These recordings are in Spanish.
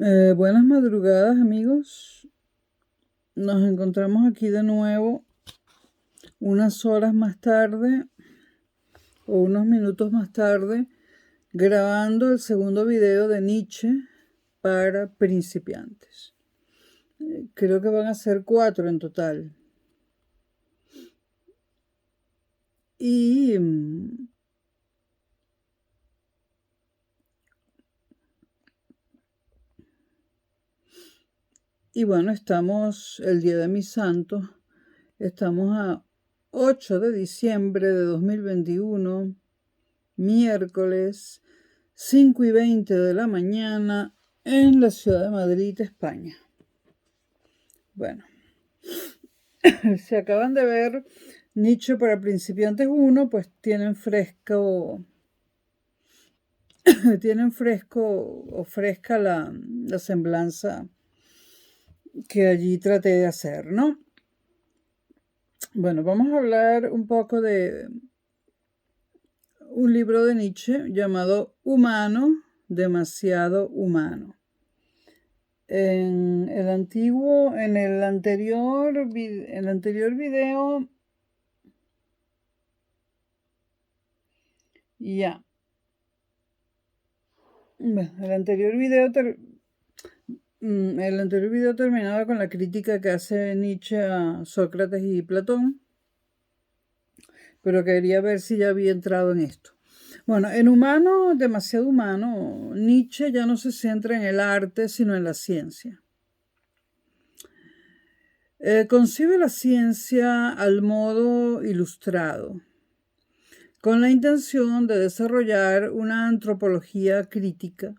Buenas madrugadas, amigos. Nos encontramos aquí de nuevo unas horas más tarde o unos minutos más tarde grabando el segundo video de Nietzsche para principiantes. Creo que van a ser 4 en total. Y bueno, estamos el día de mi santo. Estamos a 8 de diciembre de 2021, miércoles 5:20 de la mañana en la ciudad de Madrid, España. Bueno, si acaban de ver Nietzsche para principiantes 1, pues tienen fresca la semblanza que allí traté de hacer, ¿no? Bueno, vamos a hablar un poco de un libro de Nietzsche llamado Humano, demasiado humano. En el anterior video, ya. Bueno, el anterior video terminaba con la crítica que hace Nietzsche a Sócrates y Platón, pero quería ver si ya había entrado en esto. Bueno, en Humano, demasiado humano, Nietzsche ya no se centra en el arte, sino en la ciencia. Concibe la ciencia al modo ilustrado, con la intención de desarrollar una antropología crítica,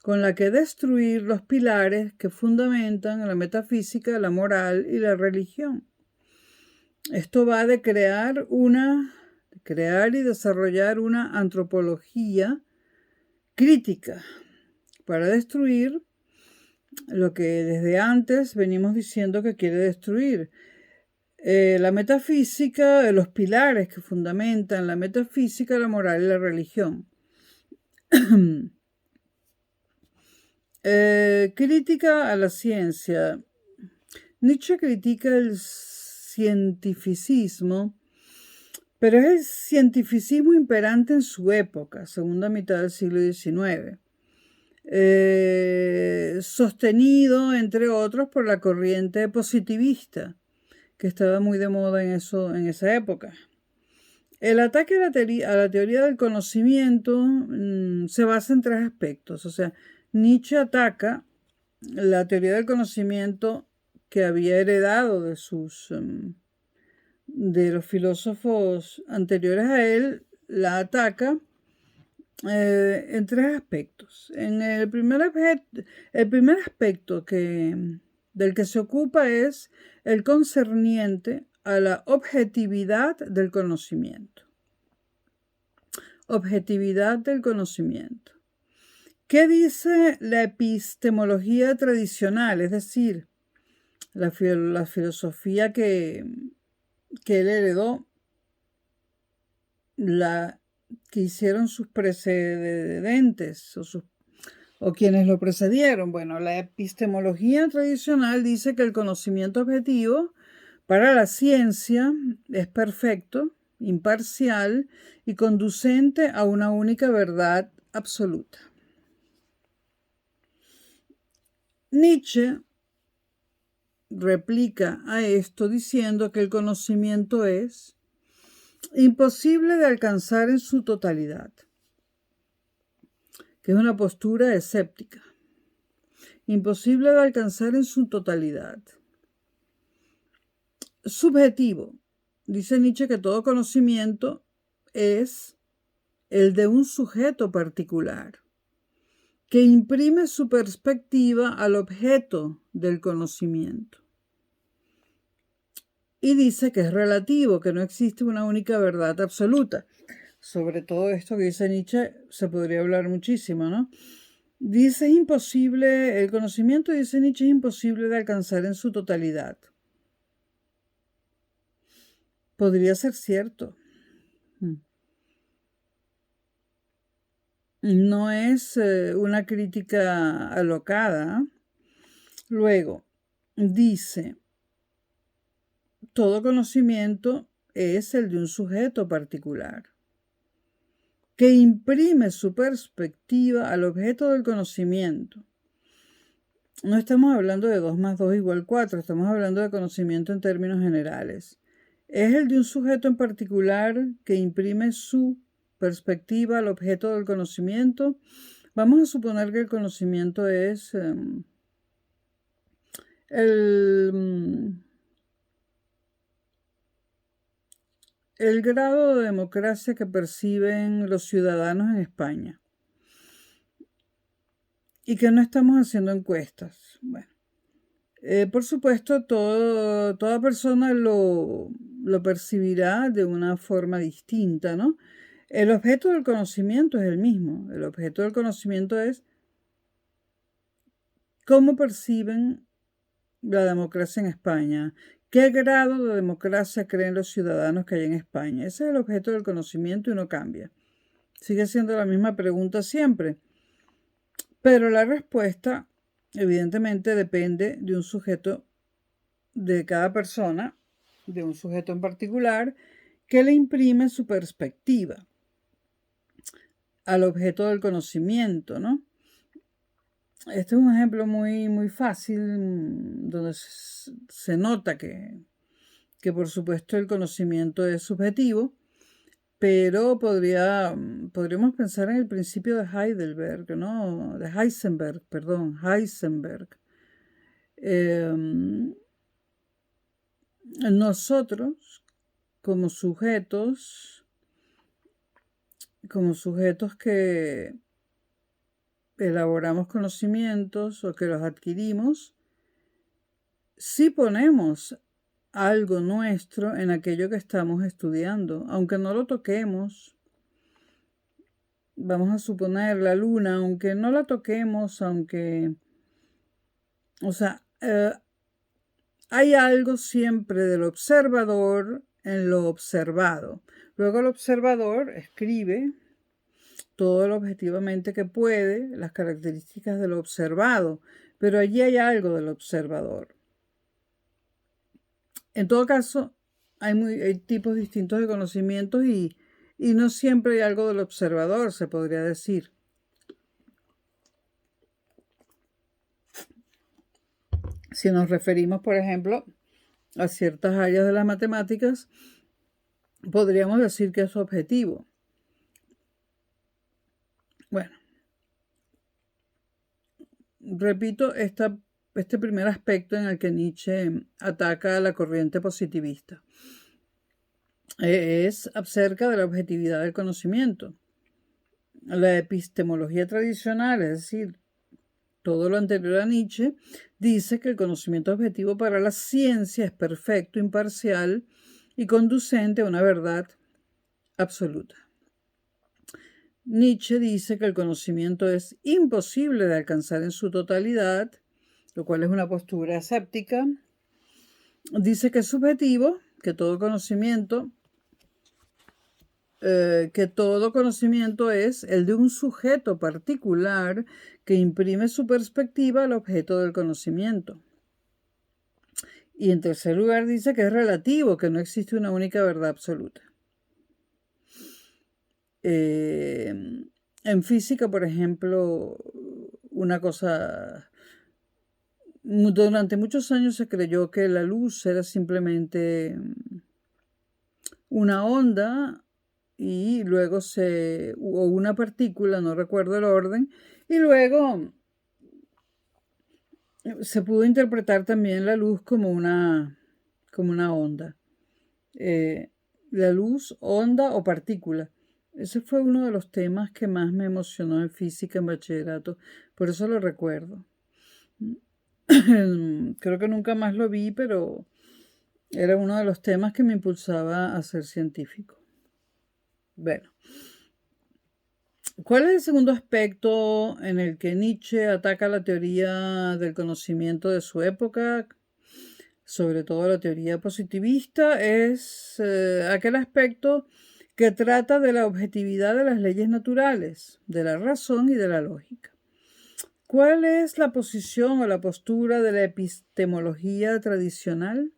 con la que destruir los pilares que fundamentan la metafísica, la moral y la religión. Esto va de crear y desarrollar una antropología crítica para destruir lo que desde antes venimos diciendo que quiere destruir. La metafísica, los pilares que fundamentan la metafísica, la moral y la religión. Crítica a la ciencia. Nietzsche critica el cientificismo, pero es el cientificismo imperante en su época, segunda mitad del siglo XIX. Sostenido, entre otros, por la corriente positivista, que estaba muy de moda en esa época. El ataque a la teoría del conocimiento se basa en 3 aspectos. O sea, Nietzsche ataca la teoría del conocimiento que había heredado de los filósofos anteriores a él, la ataca en 3 aspectos. En el primer aspecto del que se ocupa es el concerniente a la objetividad del conocimiento. Objetividad del conocimiento. ¿Qué dice la epistemología tradicional? Es decir, la filosofía que él heredó, que hicieron sus precedentes o quienes lo precedieron. Bueno, la epistemología tradicional dice que el conocimiento objetivo para la ciencia es perfecto, imparcial y conducente a una única verdad absoluta. Nietzsche replica a esto diciendo que el conocimiento es imposible de alcanzar en su totalidad, que es una postura escéptica. Imposible de alcanzar en su totalidad. Subjetivo. Dice Nietzsche que todo conocimiento es el de un sujeto particular, que imprime su perspectiva al objeto del conocimiento. Y dice que es relativo, que no existe una única verdad absoluta. Sobre todo esto que dice Nietzsche se podría hablar muchísimo, ¿no? Dice es imposible, el conocimiento, dice Nietzsche, es imposible de alcanzar en su totalidad. Podría ser cierto. No es una crítica alocada. Luego, dice, todo conocimiento es el de un sujeto particular, que imprime su perspectiva al objeto del conocimiento. No estamos hablando de 2 más 2 igual 4, estamos hablando de conocimiento en términos generales. Es el de un sujeto en particular que imprime su perspectiva al objeto del conocimiento. Vamos a suponer que el conocimiento es el grado de democracia que perciben los ciudadanos en España y que no estamos haciendo encuestas. Bueno, por supuesto, toda persona lo percibirá de una forma distinta, ¿no? El objeto del conocimiento es el mismo. El objeto del conocimiento es cómo perciben la democracia en España. ¿Qué grado de democracia creen los ciudadanos que hay en España? Ese es el objeto del conocimiento y no cambia. Sigue siendo la misma pregunta siempre. Pero la respuesta, evidentemente, depende de un sujeto, de cada persona, de un sujeto en particular, que le imprime su perspectiva al objeto del conocimiento, ¿no? Este es un ejemplo muy, muy fácil, donde se nota que por supuesto el conocimiento es subjetivo, pero podríamos pensar en el principio de Heisenberg, ¿no? Heisenberg. Nosotros, como sujetos que elaboramos conocimientos o que los adquirimos, sí ponemos algo nuestro en aquello que estamos estudiando, aunque no lo toquemos. Vamos a suponer la luna, aunque no la toquemos, hay algo siempre del observador en lo observado. Luego el observador escribe todo lo objetivamente que puede, las características de lo observado, pero allí hay algo del observador. En todo caso, hay tipos distintos de conocimientos y no siempre hay algo del observador, se podría decir. Si nos referimos, por ejemplo, a ciertas áreas de las matemáticas, podríamos decir que es objetivo. Bueno, repito este primer aspecto en el que Nietzsche ataca a la corriente positivista. Es acerca de la objetividad del conocimiento. La epistemología tradicional, es decir, todo lo anterior a Nietzsche, dice que el conocimiento objetivo para la ciencia es perfecto, imparcial y conducente a una verdad absoluta. Nietzsche dice que el conocimiento es imposible de alcanzar en su totalidad, lo cual es una postura escéptica. Dice que es subjetivo, que todo conocimiento es el de un sujeto particular que imprime su perspectiva al objeto del conocimiento. Y en tercer lugar dice que es relativo, que no existe una única verdad absoluta. En física, por ejemplo, durante muchos años se creyó que la luz era simplemente una onda y luego o una partícula, no recuerdo el orden, y luego se pudo interpretar también la luz como una onda. La luz, onda o partícula. Ese fue uno de los temas que más me emocionó en física en bachillerato. Por eso lo recuerdo. Creo que nunca más lo vi, pero era uno de los temas que me impulsaba a ser científico. Bueno. ¿Cuál es el segundo aspecto en el que Nietzsche ataca la teoría del conocimiento de su época? Sobre todo la teoría positivista, es aquel aspecto que trata de la objetividad de las leyes naturales, de la razón y de la lógica. ¿Cuál es la posición o la postura de la epistemología tradicional?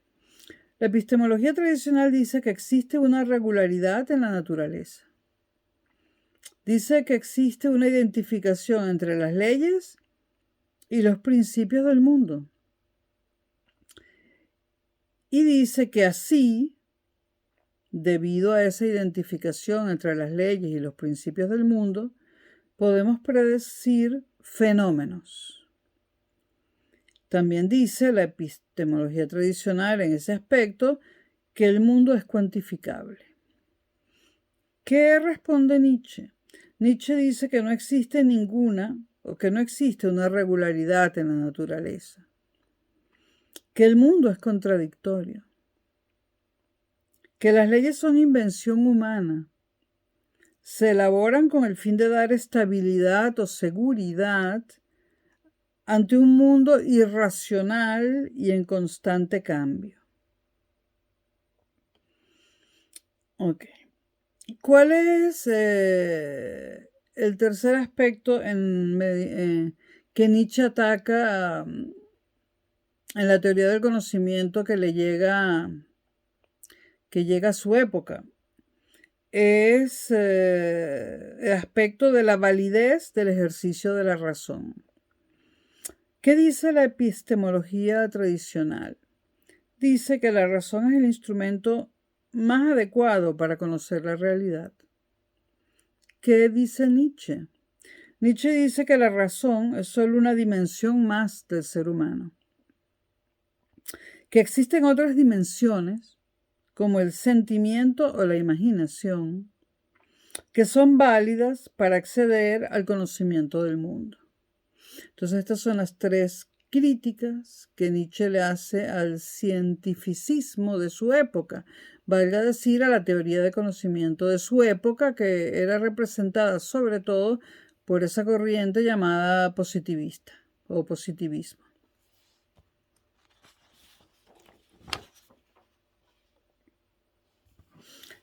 La epistemología tradicional dice que existe una regularidad en la naturaleza. Dice que existe una identificación entre las leyes y los principios del mundo. Y dice que así, debido a esa identificación entre las leyes y los principios del mundo, podemos predecir fenómenos. También dice la epistemología tradicional en ese aspecto que el mundo es cuantificable. ¿Qué responde Nietzsche? Nietzsche dice que no existe una regularidad en la naturaleza, que el mundo es contradictorio, que las leyes son invención humana, se elaboran con el fin de dar estabilidad o seguridad ante un mundo irracional y en constante cambio. Ok. ¿Cuál es el tercer aspecto que Nietzsche ataca en la teoría del conocimiento que llega a su época? Es el aspecto de la validez del ejercicio de la razón. ¿Qué dice la epistemología tradicional? Dice que la razón es el instrumento más adecuado para conocer la realidad. ¿Qué dice Nietzsche? Nietzsche dice que la razón es solo una dimensión más del ser humano, que existen otras dimensiones, como el sentimiento o la imaginación, que son válidas para acceder al conocimiento del mundo. Entonces, estas son las tres críticas que Nietzsche le hace al cientificismo de su época, valga decir, a la teoría de conocimiento de su época, que era representada sobre todo por esa corriente llamada positivista o positivismo.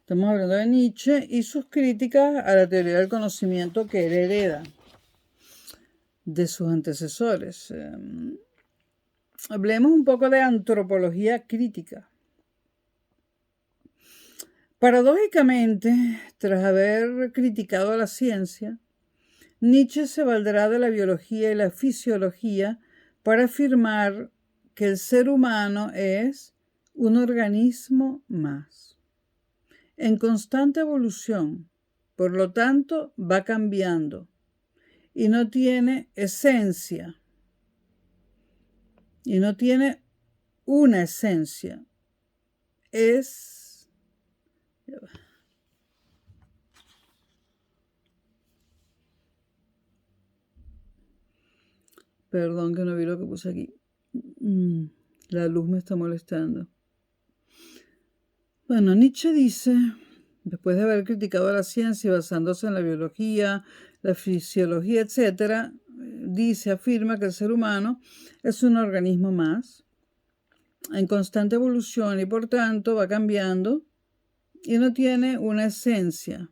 Estamos hablando de Nietzsche y sus críticas a la teoría del conocimiento que él hereda de sus antecesores. Hablemos un poco de antropología crítica. Paradójicamente, tras haber criticado a la ciencia, Nietzsche se valdrá de la biología y la fisiología para afirmar que el ser humano es un organismo más, en constante evolución, por lo tanto va cambiando y no tiene esencia, y no tiene una esencia, es... Perdón que no vi lo que puse aquí. La luz me está molestando. Bueno, Nietzsche dice, después de haber criticado a la ciencia y basándose en la biología, la fisiología, etc., afirma que el ser humano es un organismo más, en constante evolución y por tanto va cambiando y no tiene una esencia.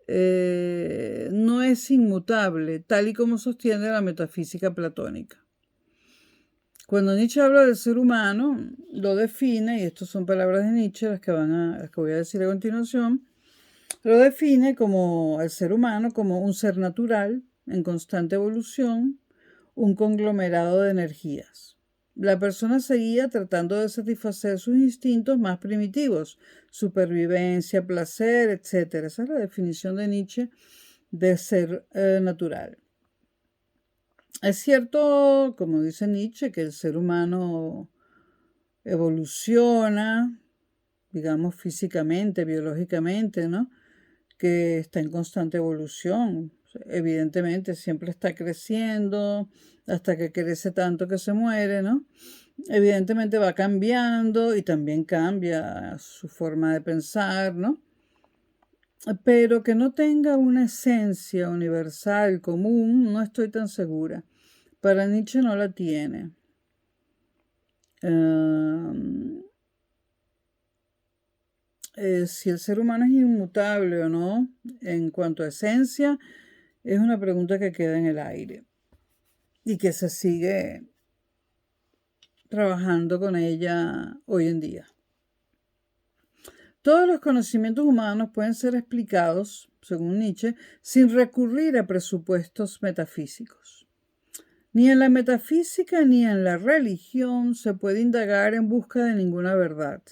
No es inmutable, tal y como sostiene la metafísica platónica. Cuando Nietzsche habla del ser humano, lo define, y estas son palabras de Nietzsche, las que voy a decir a continuación, lo define como el ser humano como un ser natural, en constante evolución, un conglomerado de energías. La persona seguía tratando de satisfacer sus instintos más primitivos, supervivencia, placer, etc. Esa es la definición de Nietzsche de ser natural. Es cierto, como dice Nietzsche, que el ser humano evoluciona, digamos, físicamente, biológicamente, ¿no? Que está en constante evolución. Evidentemente, siempre está creciendo hasta que crece tanto que se muere, ¿no? Evidentemente va cambiando y también cambia su forma de pensar, ¿no? Pero que no tenga una esencia universal, común, no estoy tan segura. Para Nietzsche no la tiene. Si el ser humano es inmutable o no en cuanto a esencia, es una pregunta que queda en el aire y que se sigue trabajando con ella hoy en día. Todos los conocimientos humanos pueden ser explicados, según Nietzsche, sin recurrir a presupuestos metafísicos. Ni en la metafísica ni en la religión se puede indagar en busca de ninguna verdad.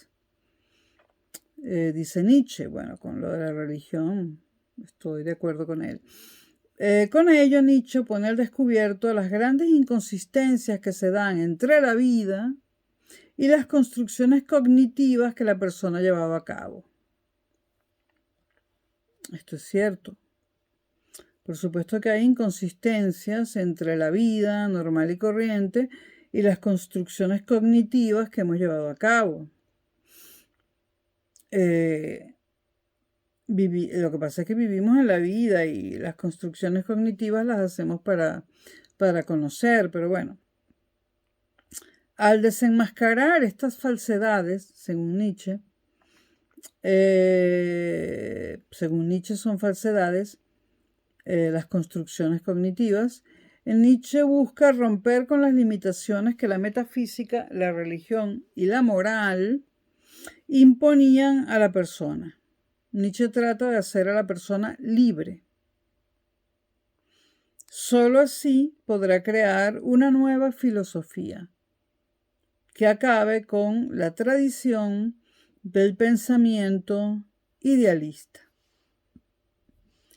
Dice Nietzsche, bueno, con lo de la religión estoy de acuerdo con él. Con ello, Nietzsche pone al descubierto las grandes inconsistencias que se dan entre la vida y las construcciones cognitivas que la persona llevaba a cabo. Esto es cierto. Por supuesto que hay inconsistencias entre la vida normal y corriente y las construcciones cognitivas que hemos llevado a cabo. Lo que pasa es que vivimos en la vida y las construcciones cognitivas las hacemos para conocer, pero bueno. Al desenmascarar estas falsedades, según Nietzsche son falsedades, las construcciones cognitivas, Nietzsche busca romper con las limitaciones que la metafísica, la religión y la moral imponían a la persona. Nietzsche trata de hacer a la persona libre. Solo así podrá crear una nueva filosofía que acabe con la tradición del pensamiento idealista.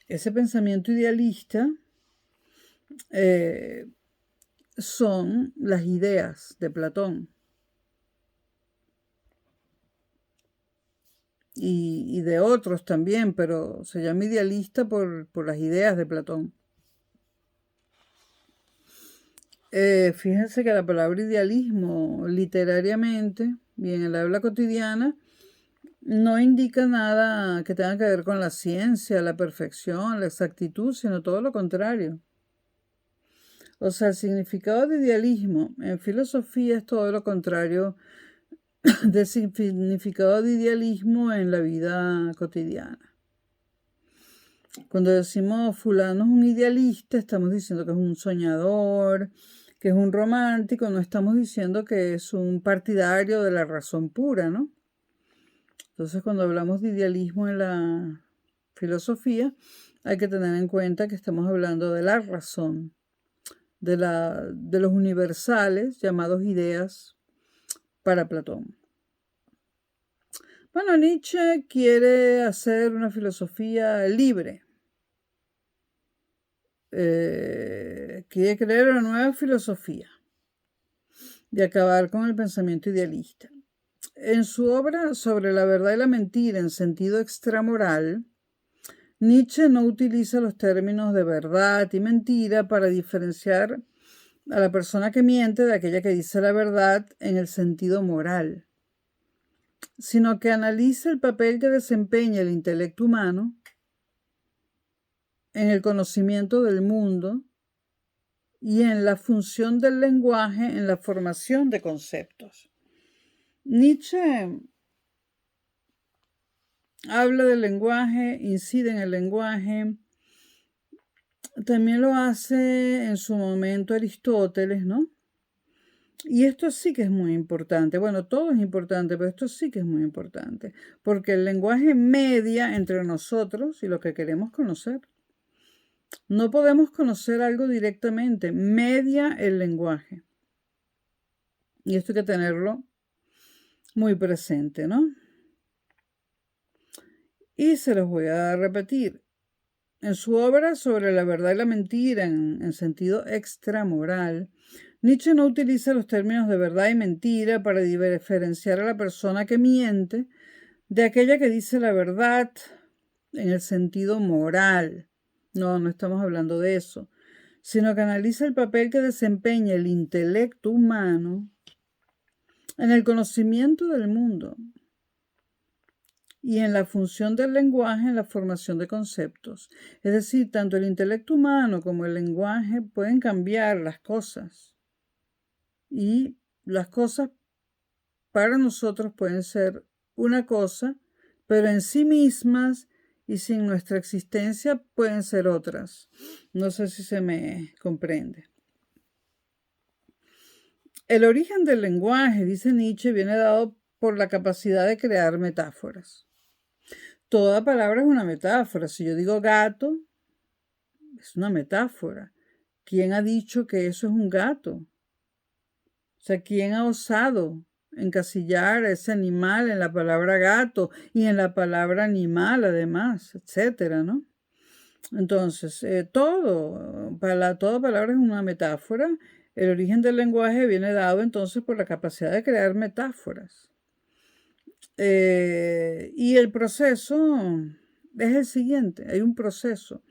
Ese pensamiento idealista son las ideas de Platón. Y de otros también, pero se llama idealista por las ideas de Platón. Fíjense que la palabra idealismo literariamente y en el habla cotidiana no indica nada que tenga que ver con la ciencia, la perfección, la exactitud, sino todo lo contrario. O sea, el significado de idealismo en filosofía es todo lo contrario del significado de idealismo en la vida cotidiana. Cuando decimos fulano es un idealista, estamos diciendo que es un soñador, que es un romántico, no estamos diciendo que es un partidario de la razón pura, ¿no? Entonces, cuando hablamos de idealismo en la filosofía, hay que tener en cuenta que estamos hablando de la razón, de los universales llamados ideas para Platón. Bueno, Nietzsche quiere hacer una filosofía libre. Quiere crear una nueva filosofía de acabar con el pensamiento idealista. En su obra sobre la verdad y la mentira en sentido extramoral, Nietzsche no utiliza los términos de verdad y mentira para diferenciar a la persona que miente de aquella que dice la verdad en el sentido moral, sino que analiza el papel que desempeña el intelecto humano en el conocimiento del mundo y en la función del lenguaje en la formación de conceptos. Nietzsche habla del lenguaje, incide en el lenguaje. También lo hace en su momento Aristóteles, ¿no? Y esto sí que es muy importante. Bueno, todo es importante, pero esto sí que es muy importante, porque el lenguaje media entre nosotros y lo que queremos conocer. No podemos conocer algo directamente, media el lenguaje. Y esto hay que tenerlo muy presente, ¿no? Y se los voy a repetir. En su obra sobre la verdad y la mentira en sentido extramoral, Nietzsche no utiliza los términos de verdad y mentira para diferenciar a la persona que miente de aquella que dice la verdad en el sentido moral. No estamos hablando de eso, sino que analiza el papel que desempeña el intelecto humano en el conocimiento del mundo y en la función del lenguaje en la formación de conceptos. Es decir, tanto el intelecto humano como el lenguaje pueden cambiar las cosas. Y las cosas para nosotros pueden ser una cosa pero en sí mismas y sin nuestra existencia pueden ser otras. No sé si se me comprende. El origen del lenguaje, dice Nietzsche, viene dado por la capacidad de crear metáforas. Toda palabra es una metáfora. Si yo digo gato, es una metáfora. ¿Quién ha dicho que eso es un gato? O sea, ¿quién ha osado encasillar a ese animal en la palabra gato y en la palabra animal además, etcétera, ¿no? Entonces, toda palabra es una metáfora. El origen del lenguaje viene dado entonces por la capacidad de crear metáforas. Y el proceso es el siguiente, hay un proceso.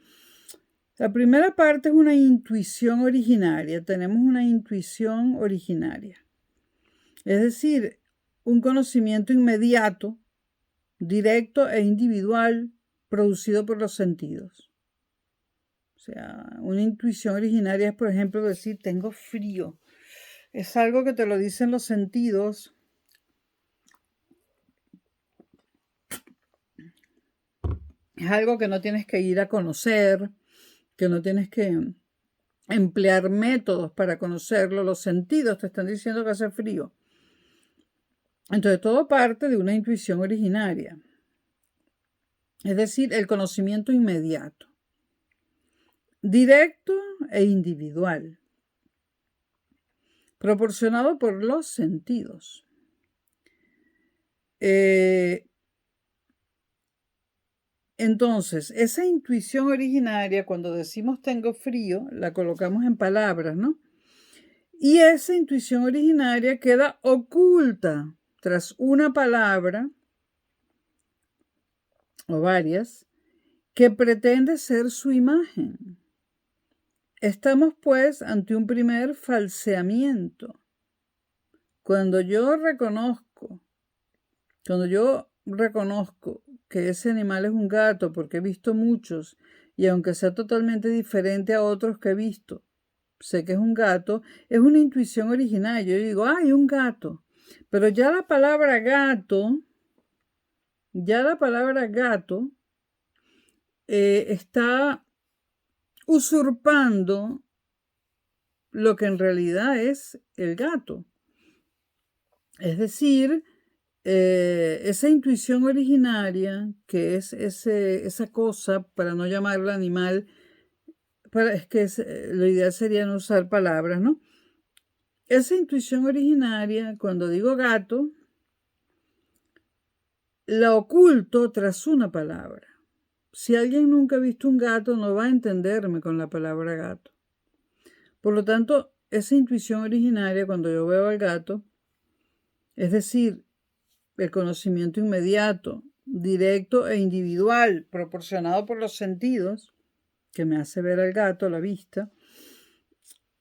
La primera parte es una intuición originaria, tenemos una intuición originaria. Es decir, un conocimiento inmediato, directo e individual, producido por los sentidos. O sea, una intuición originaria es, por ejemplo, decir, tengo frío. Es algo que te lo dicen los sentidos. Es algo que no tienes que ir a conocer, que no tienes que emplear métodos para conocerlo. Los sentidos te están diciendo que hace frío. Entonces, todo parte de una intuición originaria. Es decir, el conocimiento inmediato, directo e individual, proporcionado por los sentidos. Entonces, esa intuición originaria, cuando decimos tengo frío, la colocamos en palabras, ¿no? Y esa intuición originaria queda oculta tras una palabra o varias que pretende ser su imagen. Estamos pues ante un primer falseamiento. Cuando yo reconozco que ese animal es un gato, porque he visto muchos, y aunque sea totalmente diferente a otros que he visto, sé que es un gato, es una intuición original. Yo digo, hay un gato. Pero ya la palabra gato está usurpando lo que en realidad es el gato. Es decir, esa intuición originaria, que es esa cosa, para no llamarla animal, lo ideal sería no usar palabras, ¿no? Esa intuición originaria, cuando digo gato, la oculto tras una palabra. Si alguien nunca ha visto un gato, no va a entenderme con la palabra gato. Por lo tanto, esa intuición originaria, cuando yo veo al gato, es decir, el conocimiento inmediato, directo e individual, proporcionado por los sentidos, que me hace ver al gato a la vista,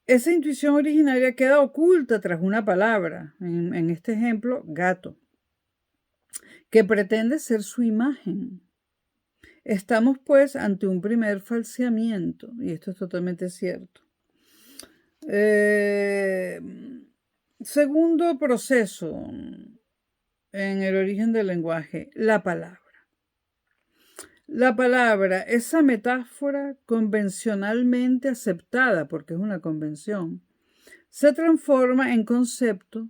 esa intuición originaria queda oculta tras una palabra, en este ejemplo, gato, que pretende ser su imagen. Estamos pues ante un primer falseamiento, y esto es totalmente cierto. Segundo proceso en el origen del lenguaje, la palabra. La palabra, esa metáfora convencionalmente aceptada, porque es una convención, se transforma en concepto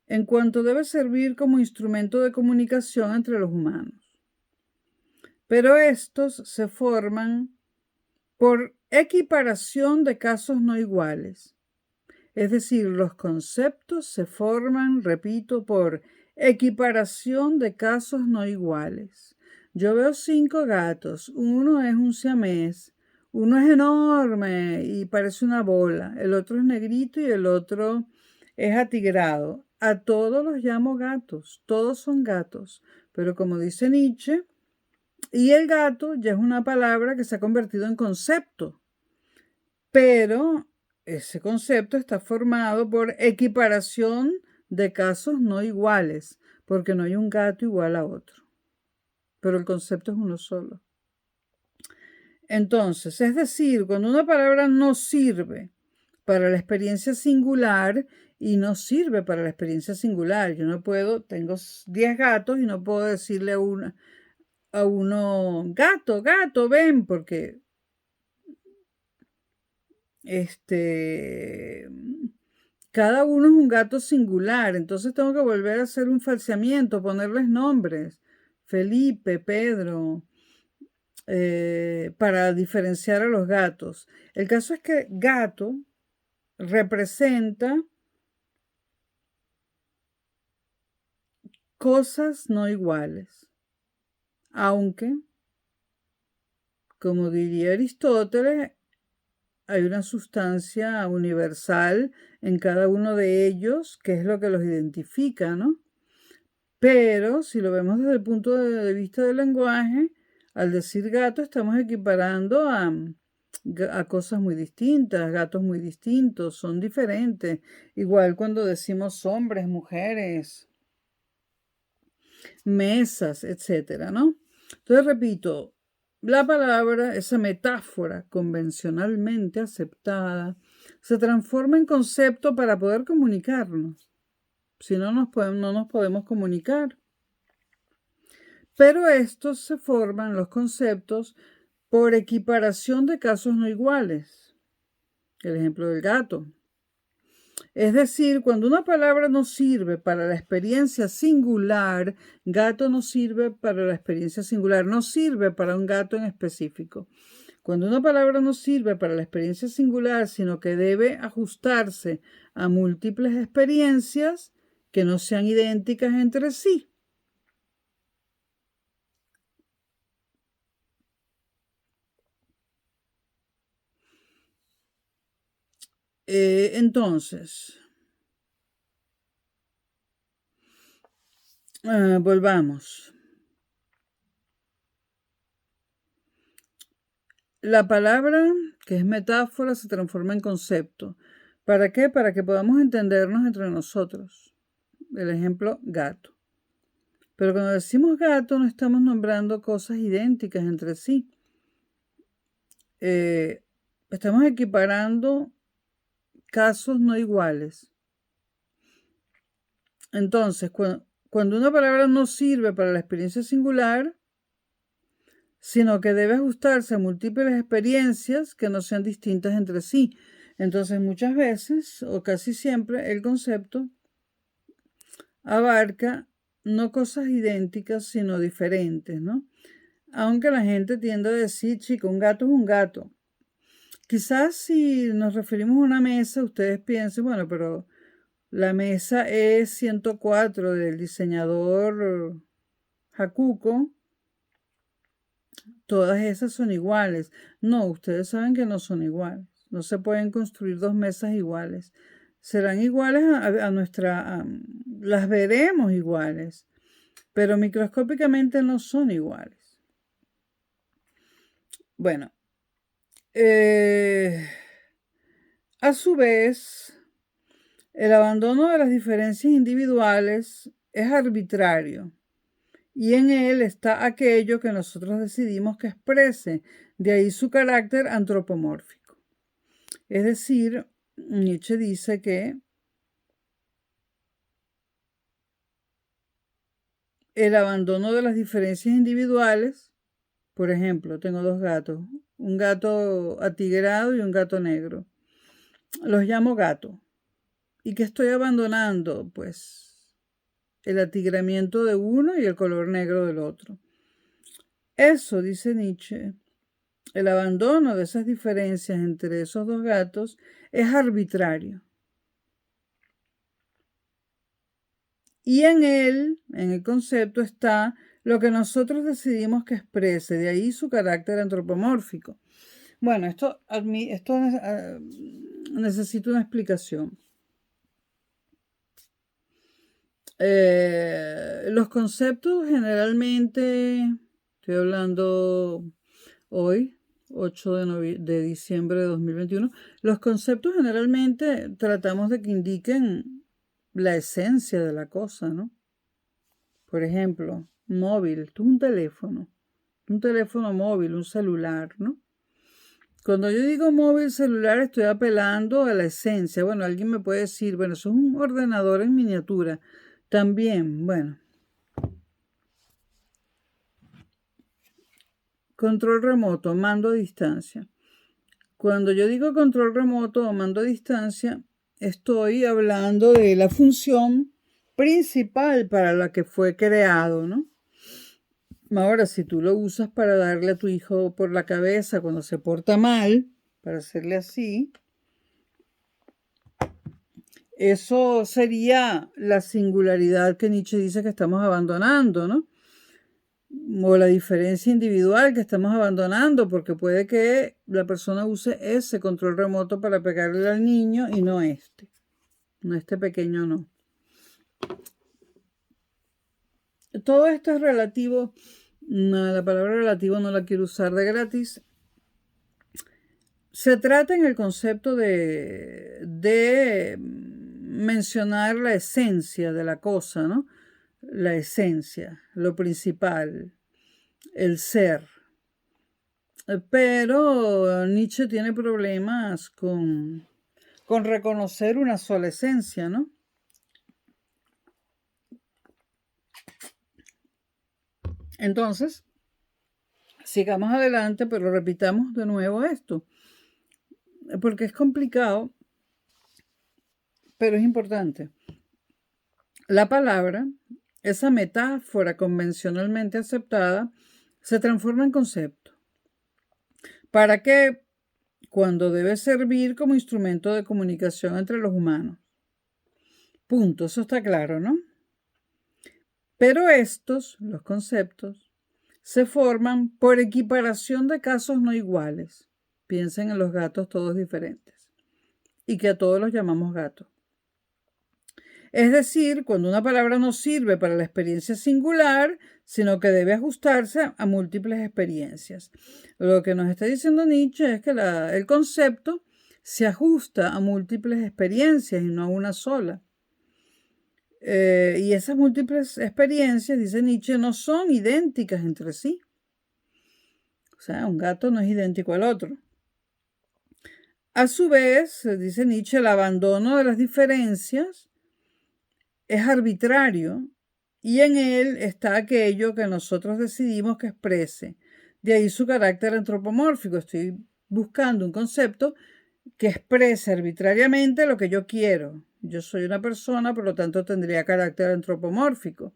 en cuanto debe servir como instrumento de comunicación entre los humanos. Pero estos se forman por equiparación de casos no iguales. Es decir, los conceptos se forman, repito, por equiparación de casos no iguales. Yo veo 5 gatos, uno es un siamés, uno es enorme y parece una bola, el otro es negrito y el otro es atigrado. A todos los llamo gatos, todos son gatos, pero como dice Nietzsche, y el gato ya es una palabra que se ha convertido en concepto, pero ese concepto está formado por equiparación de casos no iguales, porque no hay un gato igual a otro, pero el concepto es uno solo. Entonces, es decir, cuando una palabra no sirve para la experiencia singular y no sirve para la experiencia singular. Yo no puedo, tengo 10 gatos y no puedo decirle a uno, gato, gato, ven, porque cada uno es un gato singular, entonces tengo que volver a hacer un falseamiento, ponerles nombres, Felipe, Pedro, para diferenciar a los gatos. El caso es que gato representa cosas no iguales, aunque, como diría Aristóteles, hay una sustancia universal en cada uno de ellos, que es lo que los identifica, ¿no? Pero si lo vemos desde el punto de vista del lenguaje, al decir gato estamos equiparando a cosas muy distintas, gatos muy distintos, son diferentes. Igual cuando decimos hombres, mujeres, mesas, etcétera, ¿no? Entonces repito, la palabra, esa metáfora convencionalmente aceptada, se transforma en concepto para poder comunicarnos. Si no no nos podemos comunicar. Pero estos se forman, los conceptos, por equiparación de casos no iguales. El ejemplo del gato. Es decir, cuando una palabra no sirve para la experiencia singular, gato no sirve para la experiencia singular, no sirve para un gato en específico. Cuando una palabra no sirve para la experiencia singular, sino que debe ajustarse a múltiples experiencias que no sean idénticas entre sí. Entonces, volvamos. La palabra, que es metáfora, se transforma en concepto. ¿Para qué? Para que podamos entendernos entre nosotros. El ejemplo, gato. Pero cuando decimos gato no estamos nombrando cosas idénticas entre sí. Estamos equiparando casos no iguales. Entonces, cuando una palabra no sirve para la experiencia singular, sino que debe ajustarse a múltiples experiencias que no sean distintas entre sí. Entonces, muchas veces, o casi siempre, el concepto abarca no cosas idénticas, sino diferentes, ¿no? Aunque la gente tiende a decir, chico, un gato es un gato. Quizás si nos referimos a una mesa, ustedes piensen, bueno, pero la mesa es 104 del diseñador Hakuko. Todas esas son iguales. No, ustedes saben que no son iguales. No se pueden construir dos mesas iguales. Serán iguales a nuestra... las veremos iguales, pero microscópicamente no son iguales. Bueno, a su vez, el abandono de las diferencias individuales es arbitrario. Y en él está aquello que nosotros decidimos que exprese, de ahí su carácter antropomórfico. Es decir, Nietzsche dice que el abandono de las diferencias individuales, por ejemplo, tengo dos gatos, un gato atigrado y un gato negro. Los llamo gato. ¿Y qué estoy abandonando? Pues el atigramiento de uno y el color negro del otro. Eso, dice Nietzsche, el abandono de esas diferencias entre esos dos gatos es arbitrario. Y en el concepto, está lo que nosotros decidimos que exprese, de ahí su carácter antropomórfico. Bueno, esto necesita una explicación. Los conceptos generalmente, estoy hablando hoy, 8 de diciembre de 2021, los conceptos generalmente tratamos de que indiquen la esencia de la cosa, ¿no? Por ejemplo, móvil, esto es un teléfono móvil, un celular, ¿no? Cuando yo digo móvil celular, estoy apelando a la esencia. Bueno, alguien me puede decir, bueno, eso es un ordenador en miniatura. También, bueno. Control remoto, mando a distancia. Cuando yo digo control remoto o mando a distancia, estoy hablando de la función principal para la que fue creado, ¿no? Ahora, si tú lo usas para darle a tu hijo por la cabeza cuando se porta mal, para hacerle así, eso sería la singularidad que Nietzsche dice que estamos abandonando, ¿no? O la diferencia individual que estamos abandonando, porque puede que la persona use ese control remoto para pegarle al niño y no este pequeño no. Todo esto es relativo, la palabra relativo no la quiero usar de gratis. Se trata en el concepto de mencionar la esencia de la cosa, ¿no? La esencia, lo principal, el ser. Pero Nietzsche tiene problemas con reconocer una sola esencia, ¿no? Entonces, sigamos adelante, pero repitamos de nuevo esto, porque es complicado, pero es importante. La palabra, esa metáfora convencionalmente aceptada, se transforma en concepto. ¿Para qué? Cuando debe servir como instrumento de comunicación entre los humanos. Punto, eso está claro, ¿no? Pero estos, los conceptos, se forman por equiparación de casos no iguales. Piensen en los gatos todos diferentes. Y que a todos los llamamos gatos. Es decir, cuando una palabra no sirve para la experiencia singular, sino que debe ajustarse a múltiples experiencias. Lo que nos está diciendo Nietzsche es que el concepto se ajusta a múltiples experiencias y no a una sola. Y esas múltiples experiencias, dice Nietzsche, no son idénticas entre sí. O sea, un gato no es idéntico al otro. A su vez, dice Nietzsche, el abandono de las diferencias es arbitrario y en él está aquello que nosotros decidimos que exprese. De ahí su carácter antropomórfico. Estoy buscando un concepto que exprese arbitrariamente lo que yo quiero. Yo soy una persona, por lo tanto tendría carácter antropomórfico.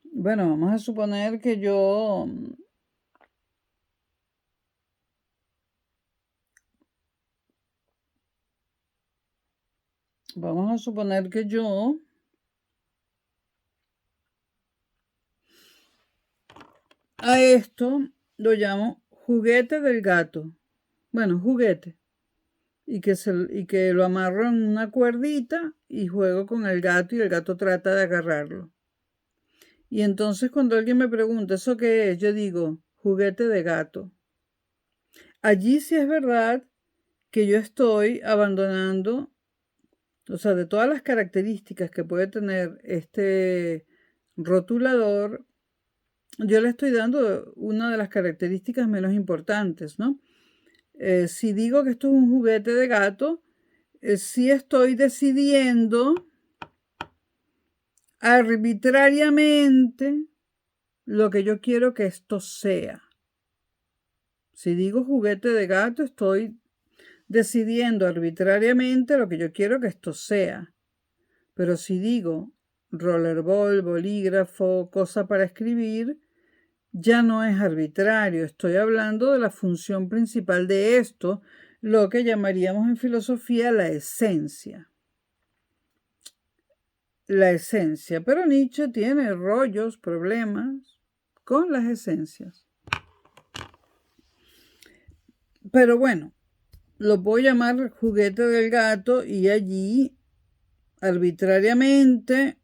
Bueno, vamos a suponer que yo a esto lo llamo juguete del gato. Bueno, juguete. Y que lo amarro en una cuerdita y juego con el gato y el gato trata de agarrarlo. Y entonces cuando alguien me pregunta, ¿eso qué es? Yo digo, juguete de gato. Allí sí es verdad que yo estoy abandonando, o sea, de todas las características que puede tener este rotulador, yo le estoy dando una de las características menos importantes, ¿no? Si digo que esto es un juguete de gato, sí estoy decidiendo arbitrariamente lo que yo quiero que esto sea. Si digo juguete de gato, estoy decidiendo arbitrariamente lo que yo quiero que esto sea. Pero si digo rollerball, bolígrafo, cosa para escribir, ya no es arbitrario. Estoy hablando de la función principal de esto, lo que llamaríamos en filosofía la esencia. La esencia. Pero Nietzsche tiene rollos, problemas con las esencias. Pero bueno, lo puedo llamar juguete del gato y allí arbitrariamente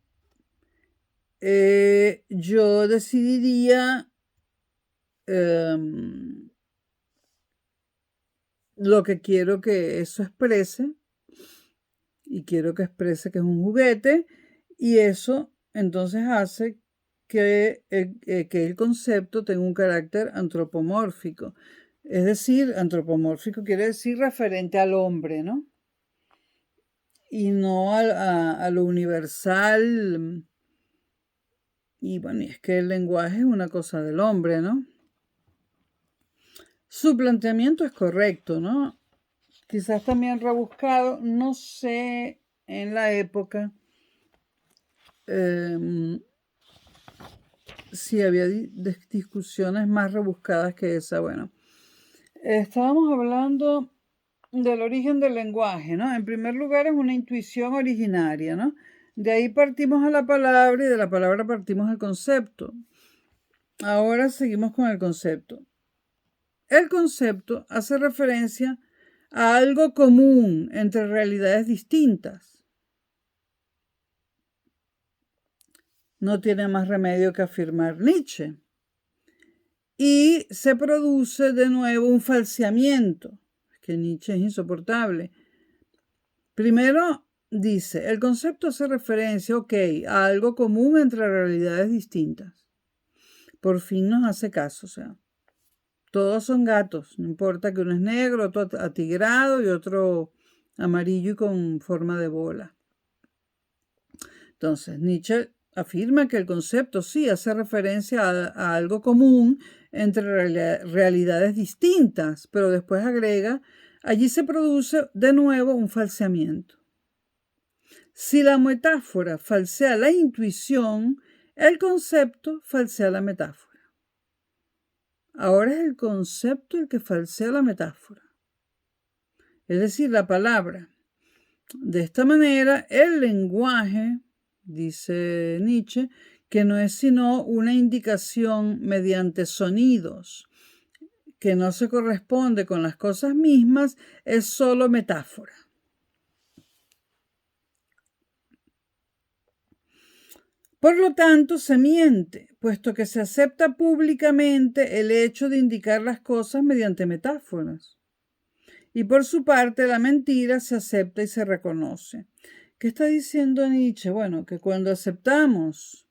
yo decidiría lo que quiero que eso exprese y quiero que exprese que es un juguete y eso entonces hace que el concepto tenga un carácter antropomórfico. Es decir, antropomórfico quiere decir referente al hombre, ¿no? Y no a lo universal. Y bueno, y es que el lenguaje es una cosa del hombre, ¿no? Su planteamiento es correcto, ¿no? Quizás también rebuscado, no sé, en la época si había discusiones más rebuscadas que esa. Bueno, estábamos hablando del origen del lenguaje, ¿no? En primer lugar es una intuición originaria, ¿no? De ahí partimos a la palabra y de la palabra partimos al concepto. Ahora seguimos con el concepto. El concepto hace referencia a algo común entre realidades distintas. No tiene más remedio que afirmar Nietzsche. Y se produce de nuevo un falseamiento, que Nietzsche es insoportable. Primero dice, el concepto hace referencia, a algo común entre realidades distintas. Por fin nos hace caso, o sea, todos son gatos, no importa que uno es negro, otro atigrado y otro amarillo y con forma de bola. Entonces, Nietzsche afirma que el concepto sí hace referencia a algo común entre realidades distintas, pero después agrega, allí se produce de nuevo un falseamiento. Si la metáfora falsea la intuición, el concepto falsea la metáfora. Ahora es el concepto el que falsea la metáfora, es decir, la palabra. De esta manera, el lenguaje, dice Nietzsche, que no es sino una indicación mediante sonidos, que no se corresponde con las cosas mismas, es solo metáfora. Por lo tanto, se miente, puesto que se acepta públicamente el hecho de indicar las cosas mediante metáforas. Y por su parte, la mentira se acepta y se reconoce. ¿Qué está diciendo Nietzsche? Bueno, que cuando aceptamos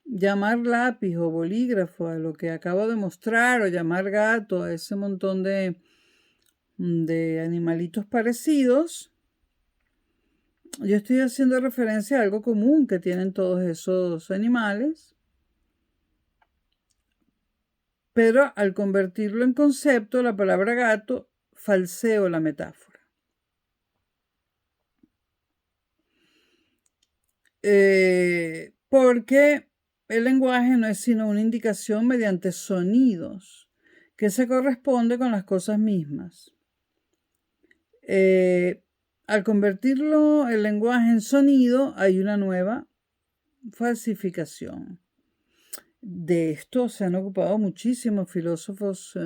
llamar lápiz o bolígrafo a lo que acabo de mostrar, o llamar gato a ese montón de animalitos parecidos, yo estoy haciendo referencia a algo común que tienen todos esos animales, pero al convertirlo en concepto, la palabra gato, falseo la metáfora. Porque el lenguaje no es sino una indicación mediante sonidos que se corresponde con las cosas mismas. Al convertirlo el lenguaje en sonido, hay una nueva falsificación. De esto se han ocupado muchísimos filósofos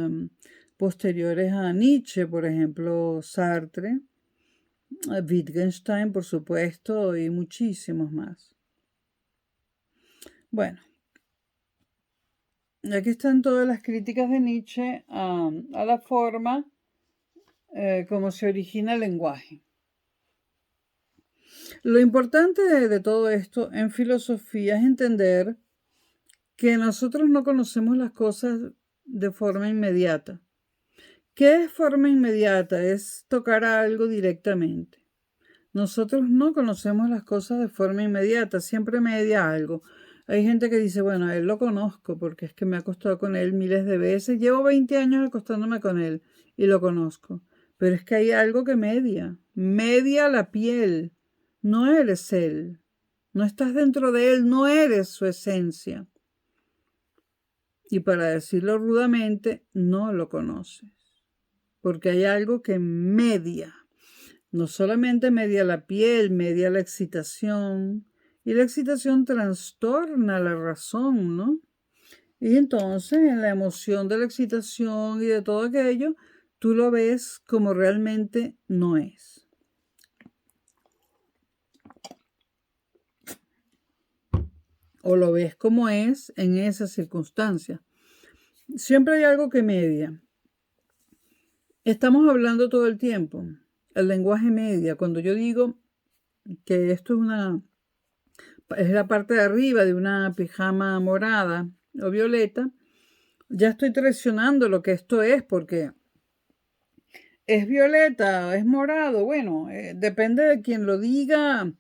posteriores a Nietzsche, por ejemplo, Sartre, Wittgenstein, por supuesto, y muchísimos más. Bueno, aquí están todas las críticas de Nietzsche a la forma como se origina el lenguaje. Lo importante de todo esto en filosofía es entender que nosotros no conocemos las cosas de forma inmediata. ¿Qué es forma inmediata? Es tocar a algo directamente. Nosotros no conocemos las cosas de forma inmediata, siempre media algo. Hay gente que dice, bueno, a él lo conozco porque es que me he acostado con él miles de veces. Llevo 20 años acostándome con él y lo conozco. Pero es que hay algo que media la piel. No eres él. No estás dentro de él, no eres su esencia. Y para decirlo rudamente, no lo conoces. Porque hay algo que media. No solamente media la piel, media la excitación. Y la excitación trastorna la razón, ¿no? Y entonces en la emoción de la excitación y de todo aquello, tú lo ves como realmente no es. O lo ves como es en esa circunstancia. Siempre hay algo que media. Estamos hablando todo el tiempo. El lenguaje media. Cuando yo digo que esto es la parte de arriba de una pijama morada o violeta, ya estoy traicionando lo que esto es, porque es violeta o es morado. Bueno, depende de quien lo diga,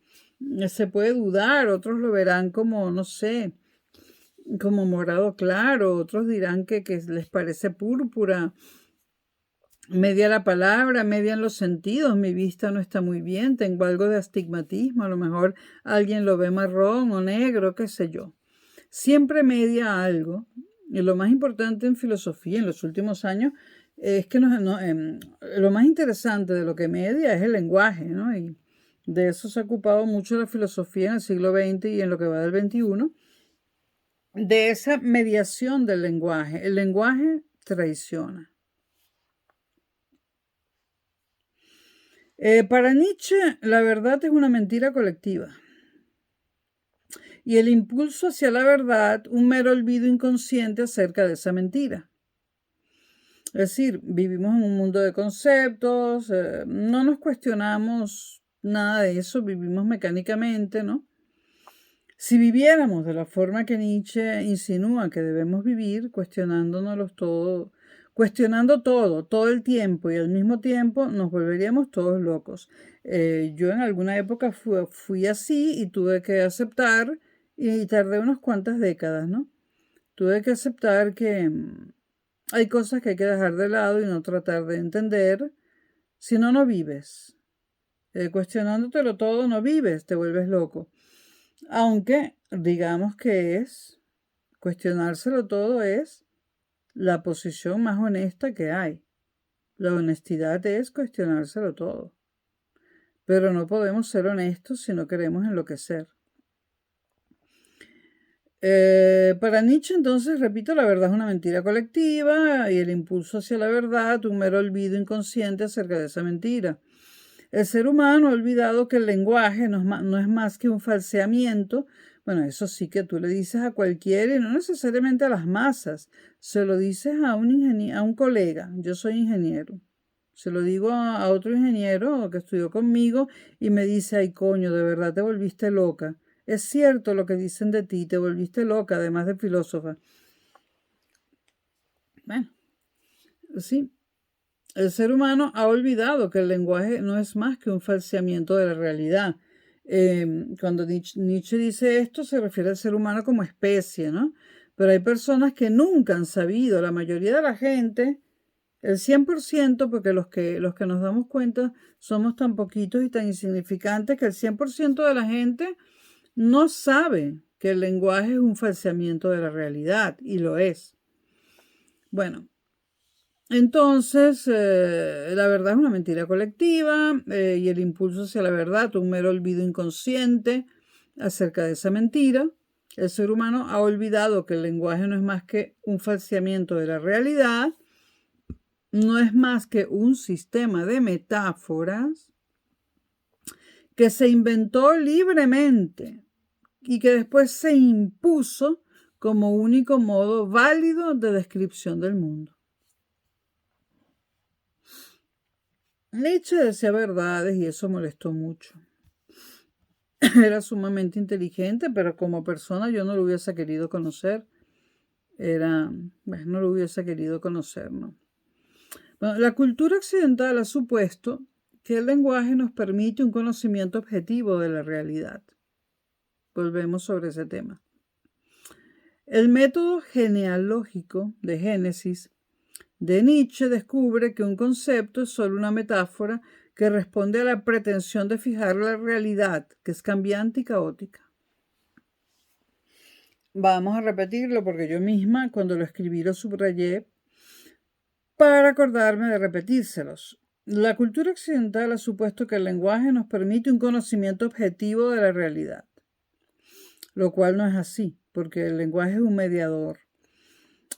se puede dudar, otros lo verán como, no sé, como morado claro, otros dirán que les parece púrpura. Media la palabra, media en los sentidos, mi vista no está muy bien, tengo algo de astigmatismo, a lo mejor alguien lo ve marrón o negro, qué sé yo. Siempre media algo. Y lo más importante en filosofía en los últimos años es que lo más interesante de lo que media es el lenguaje, ¿no? Y de eso se ha ocupado mucho la filosofía en el siglo XX y en lo que va del XXI, de esa mediación del lenguaje. El lenguaje traiciona. Para Nietzsche, la verdad es una mentira colectiva. Y el impulso hacia la verdad, un mero olvido inconsciente acerca de esa mentira. Es decir, vivimos en un mundo de conceptos, no nos cuestionamos nada de eso, vivimos mecánicamente, ¿no? Si viviéramos de la forma que Nietzsche insinúa que debemos vivir, cuestionando todo el tiempo y al mismo tiempo, nos volveríamos todos locos. Yo en alguna época fui así y tuve que aceptar, y tardé unas cuantas décadas, ¿no? Tuve que aceptar que hay cosas que hay que dejar de lado y no tratar de entender, si no, no vives. Cuestionándotelo todo, no vives, te vuelves loco. Aunque digamos que cuestionárselo todo es la posición más honesta que hay. La honestidad es cuestionárselo todo. Pero no podemos ser honestos si no queremos enloquecer. Para Nietzsche, entonces, repito, la verdad es una mentira colectiva y el impulso hacia la verdad, un mero olvido inconsciente acerca de esa mentira. El ser humano ha olvidado que el lenguaje no es más que un falseamiento. Bueno, eso sí que tú le dices a cualquiera y no necesariamente a las masas. Se lo dices a un colega. Yo soy ingeniero. Se lo digo a otro ingeniero que estudió conmigo y me dice, ay coño, de verdad te volviste loca. Es cierto lo que dicen de ti, te volviste loca, además de filósofa. Bueno, sí. El ser humano ha olvidado que el lenguaje no es más que un falseamiento de la realidad. Cuando Nietzsche dice esto, se refiere al ser humano como especie, ¿no? Pero hay personas que nunca han sabido, la mayoría de la gente, el 100%, porque los que nos damos cuenta somos tan poquitos y tan insignificantes que el 100% de la gente no sabe que el lenguaje es un falseamiento de la realidad, y lo es. Bueno, entonces, la verdad es una mentira colectiva y el impulso hacia la verdad, un mero olvido inconsciente acerca de esa mentira. El ser humano ha olvidado que el lenguaje no es más que un falseamiento de la realidad, no es más que un sistema de metáforas que se inventó libremente y que después se impuso como único modo válido de descripción del mundo. Nietzsche decía verdades y eso molestó mucho. Era sumamente inteligente, pero como persona yo no lo hubiese querido conocer. No lo hubiese querido conocer, ¿no? Bueno, la cultura occidental ha supuesto que el lenguaje nos permite un conocimiento objetivo de la realidad. Volvemos sobre ese tema. El método genealógico de Génesis de Nietzsche descubre que un concepto es solo una metáfora que responde a la pretensión de fijar la realidad, que es cambiante y caótica. Vamos a repetirlo porque yo misma cuando lo escribí lo subrayé para acordarme de repetírselos. La cultura occidental ha supuesto que el lenguaje nos permite un conocimiento objetivo de la realidad, lo cual no es así, porque el lenguaje es un mediador.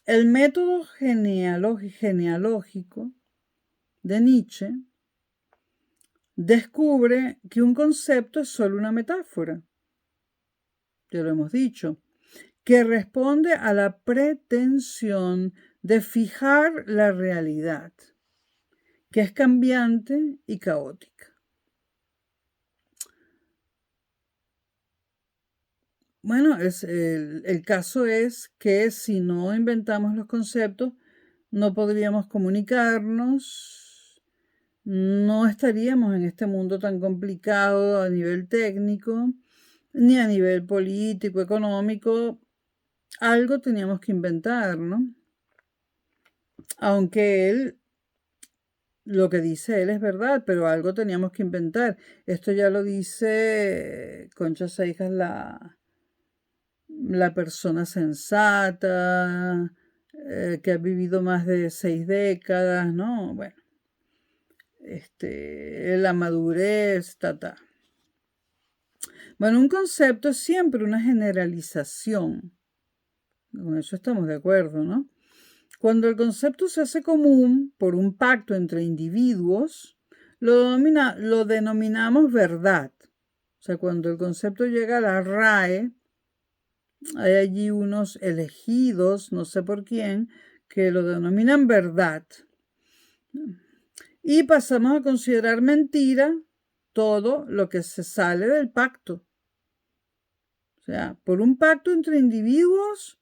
El método genealógico de Nietzsche descubre que un concepto es solo una metáfora, ya lo hemos dicho, que responde a la pretensión de fijar la realidad, que es cambiante y caótica. bueno, el caso es que si no inventamos los conceptos, no podríamos comunicarnos, no estaríamos en este mundo tan complicado a nivel técnico, ni a nivel político, económico. Algo teníamos que inventar, ¿no? Aunque lo que dice él es verdad, pero algo teníamos que inventar. Esto ya lo dice Concha Seijas, la persona sensata, que ha vivido más de 6 décadas, ¿no? Bueno, la madurez, ta. Bueno, un concepto es siempre una generalización. Con eso estamos de acuerdo, ¿no? Cuando el concepto se hace común por un pacto entre individuos, lo denominamos verdad. O sea, cuando el concepto llega a la RAE, hay allí unos elegidos, no sé por quién, que lo denominan verdad. Y pasamos a considerar mentira todo lo que se sale del pacto. O sea, por un pacto entre individuos,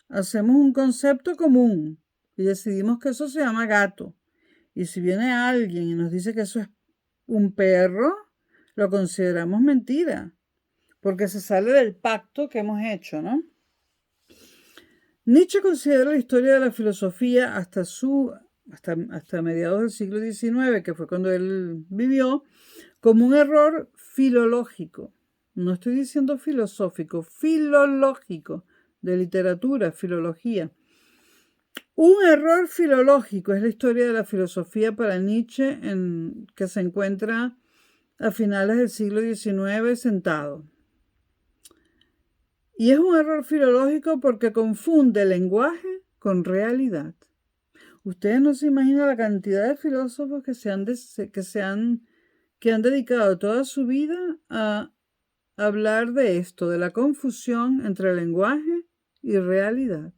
hacemos un concepto común y decidimos que eso se llama gato. Y si viene alguien y nos dice que eso es un perro, lo consideramos mentira, porque se sale del pacto que hemos hecho, ¿no? Nietzsche considera la historia de la filosofía hasta mediados del siglo XIX, que fue cuando él vivió, como un error filológico. No estoy diciendo filosófico, filológico, de literatura, filología. Un error filológico es la historia de la filosofía para Nietzsche, que se encuentra a finales del siglo XIX sentado. Y es un error filológico porque confunde lenguaje con realidad. Ustedes no se imaginan la cantidad de filósofos que han dedicado toda su vida a hablar de esto, de la confusión entre lenguaje y realidad.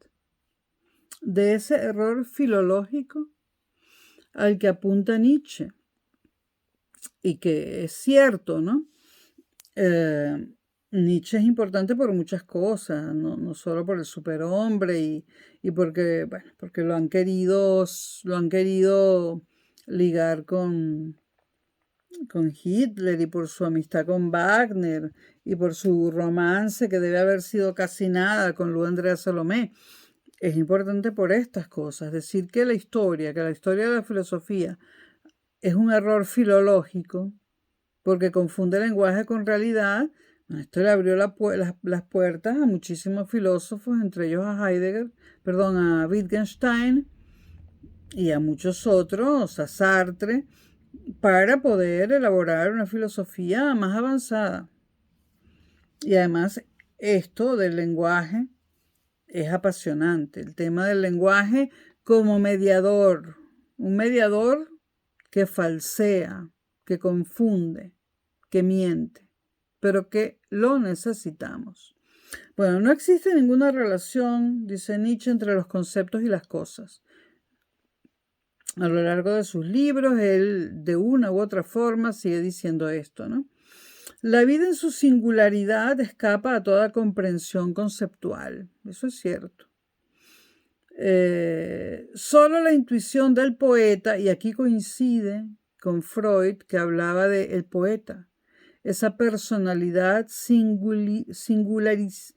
De ese error filológico al que apunta Nietzsche. Y que es cierto, ¿no? Nietzsche es importante por muchas cosas, no solo por el superhombre y porque, bueno, porque lo han querido ligar con Hitler y por su amistad con Wagner y por su romance que debe haber sido casi nada con Lu Andrea Salomé. Es importante por estas cosas, decir que la historia de la filosofía es un error filológico porque confunde lenguaje con realidad. Esto le abrió las puertas a muchísimos filósofos, entre ellos a Wittgenstein y a muchos otros, a Sartre, para poder elaborar una filosofía más avanzada. Y además, esto del lenguaje es apasionante. El tema del lenguaje como mediador, un mediador que falsea, que confunde, que miente, pero que lo necesitamos. Bueno, no existe ninguna relación, dice Nietzsche, entre los conceptos y las cosas. A lo largo de sus libros, él de una u otra forma sigue diciendo esto, ¿no? La vida en su singularidad escapa a toda comprensión conceptual. Eso es cierto. Solo la intuición del poeta, y aquí coincide con Freud, que hablaba de el poeta, esa personalidad singularísima.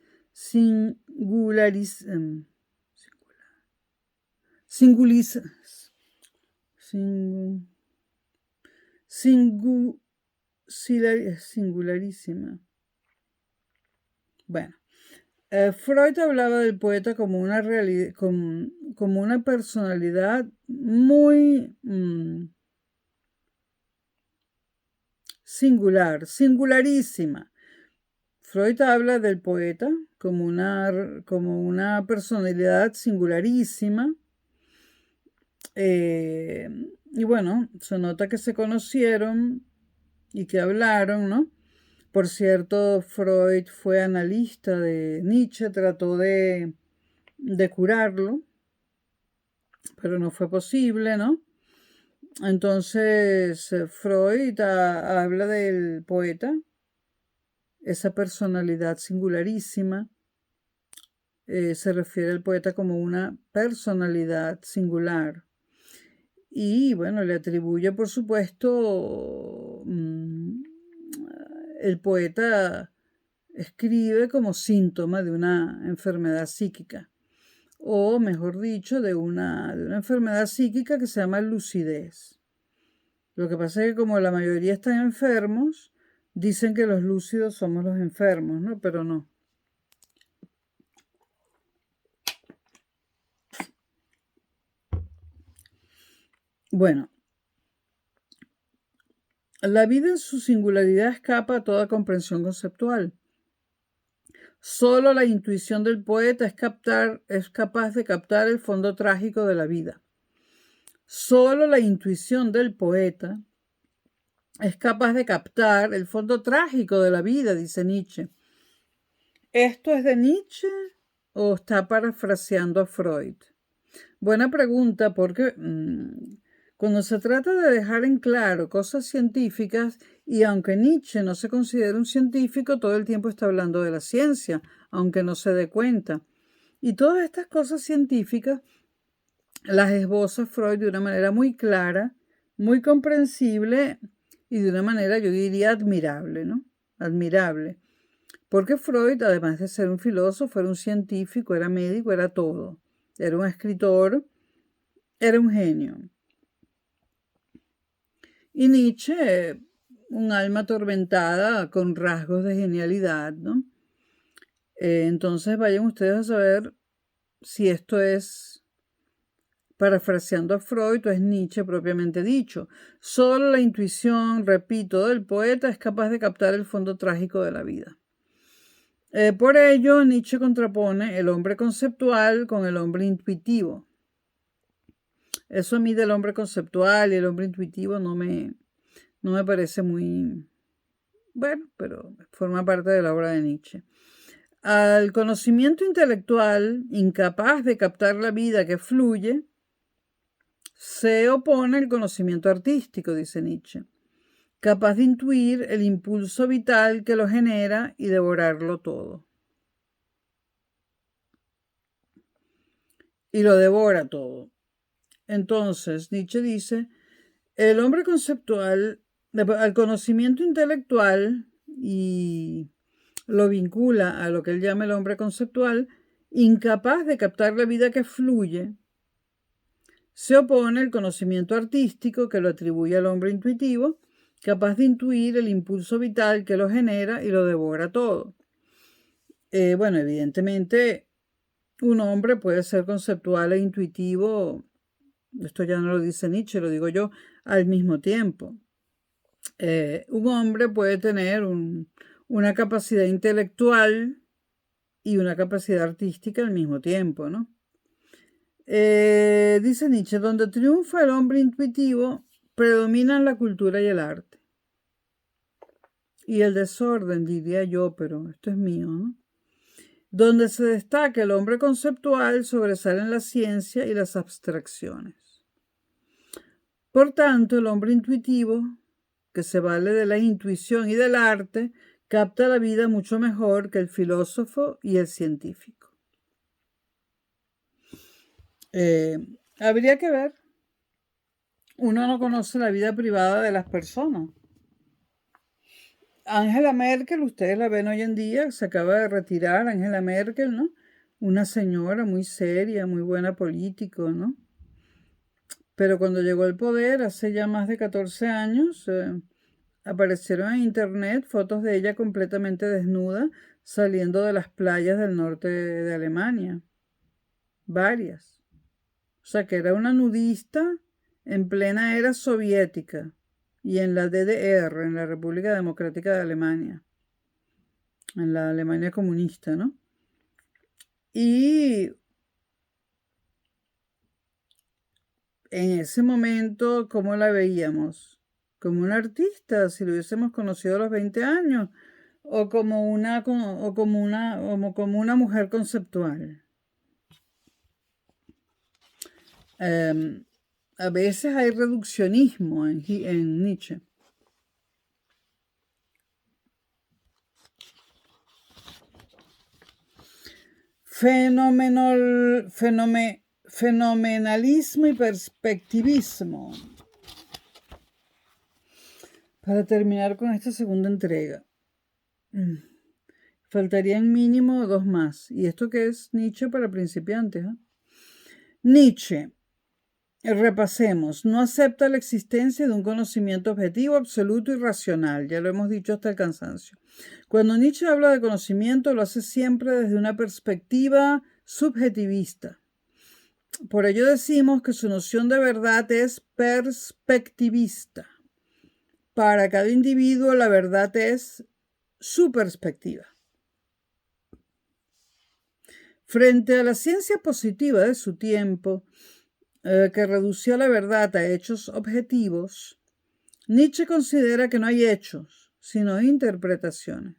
Bueno, Freud hablaba del poeta como una realidad, como una personalidad muy singularísima. Freud habla del poeta como una personalidad singularísima. Y bueno, se nota que se conocieron y que hablaron, ¿no? Por cierto, Freud fue analista de Nietzsche, trató de curarlo, pero no fue posible, ¿no? Entonces, Freud habla del poeta esa personalidad singularísima. Se refiere al poeta como una personalidad singular. Y bueno, le atribuye, por supuesto, el poeta escribe como síntoma de una enfermedad psíquica, o mejor dicho, de una enfermedad psíquica que se llama lucidez. Lo que pasa es que como la mayoría están enfermos, dicen que los lúcidos somos los enfermos, ¿no? Pero no. Bueno, la vida en su singularidad escapa a toda comprensión conceptual. Solo la intuición del poeta es capaz de captar el fondo trágico de la vida. Solo la intuición del poeta es capaz de captar el fondo trágico de la vida, dice Nietzsche. ¿Esto es de Nietzsche o está parafraseando a Freud? Buena pregunta, porque cuando se trata de dejar en claro cosas científicas, y aunque Nietzsche no se considera un científico, todo el tiempo está hablando de la ciencia, aunque no se dé cuenta. Y todas estas cosas científicas las esboza Freud de una manera muy clara, muy comprensible y de una manera, yo diría, admirable, ¿no? Admirable. Porque Freud, además de ser un filósofo, era un científico, era médico, era todo. Era un escritor, era un genio. Y Nietzsche, un alma atormentada con rasgos de genialidad, ¿no? Entonces vayan ustedes a saber si esto es parafraseando a Freud o es Nietzsche propiamente dicho. Solo la intuición, repito, del poeta es capaz de captar el fondo trágico de la vida. Por ello, Nietzsche contrapone el hombre conceptual con el hombre intuitivo. Eso a mí del hombre conceptual y el hombre intuitivo no me parece muy... Bueno, pero forma parte de la obra de Nietzsche. Al conocimiento intelectual, incapaz de captar la vida que fluye, se opone el conocimiento artístico, dice Nietzsche, capaz de intuir el impulso vital que lo genera y devorarlo todo. Y lo devora todo. Entonces, Nietzsche dice, el hombre conceptual, al conocimiento intelectual, y lo vincula a lo que él llama el hombre conceptual, incapaz de captar la vida que fluye, se opone el conocimiento artístico que lo atribuye al hombre intuitivo, capaz de intuir el impulso vital que lo genera y lo devora todo. Bueno, evidentemente, un hombre puede ser conceptual e intuitivo, esto ya no lo dice Nietzsche, lo digo yo, al mismo tiempo. Un hombre puede tener una capacidad intelectual y una capacidad artística al mismo tiempo, ¿no? Dice Nietzsche, donde triunfa el hombre intuitivo, predominan la cultura y el arte. Y el desorden, diría yo, pero esto es mío, ¿no? Donde se destaca el hombre conceptual, sobresalen la ciencia y las abstracciones. Por tanto, el hombre intuitivo, que se vale de la intuición y del arte, capta la vida mucho mejor que el filósofo y el científico. Habría que ver. Uno no conoce la vida privada de las personas. Angela Merkel, ustedes la ven hoy en día, se acaba de retirar Angela Merkel, ¿no? Una señora muy seria, muy buena político, ¿no? Pero cuando llegó al poder, hace ya más de 14 años, aparecieron en internet fotos de ella completamente desnuda saliendo de las playas del norte de Alemania. Varias. O sea que era una nudista en plena era soviética y en la DDR, en la República Democrática de Alemania, en la Alemania comunista, ¿no? Y en ese momento, ¿cómo la veíamos? Como una artista, si lo hubiésemos conocido a los 20 años, o como una mujer conceptual. A veces hay reduccionismo en Nietzsche. Fenomenalismo y perspectivismo. Para terminar con esta segunda entrega. Faltarían mínimo 2 más. ¿Y esto qué es Nietzsche para principiantes? Nietzsche, repasemos, no acepta la existencia de un conocimiento objetivo, absoluto y racional. Ya lo hemos dicho hasta el cansancio. Cuando Nietzsche habla de conocimiento, lo hace siempre desde una perspectiva subjetivista. Por ello decimos que su noción de verdad es perspectivista. Para cada individuo, la verdad es su perspectiva. Frente a la ciencia positiva de su tiempo, que redució la verdad a hechos objetivos, Nietzsche considera que no hay hechos, sino interpretaciones.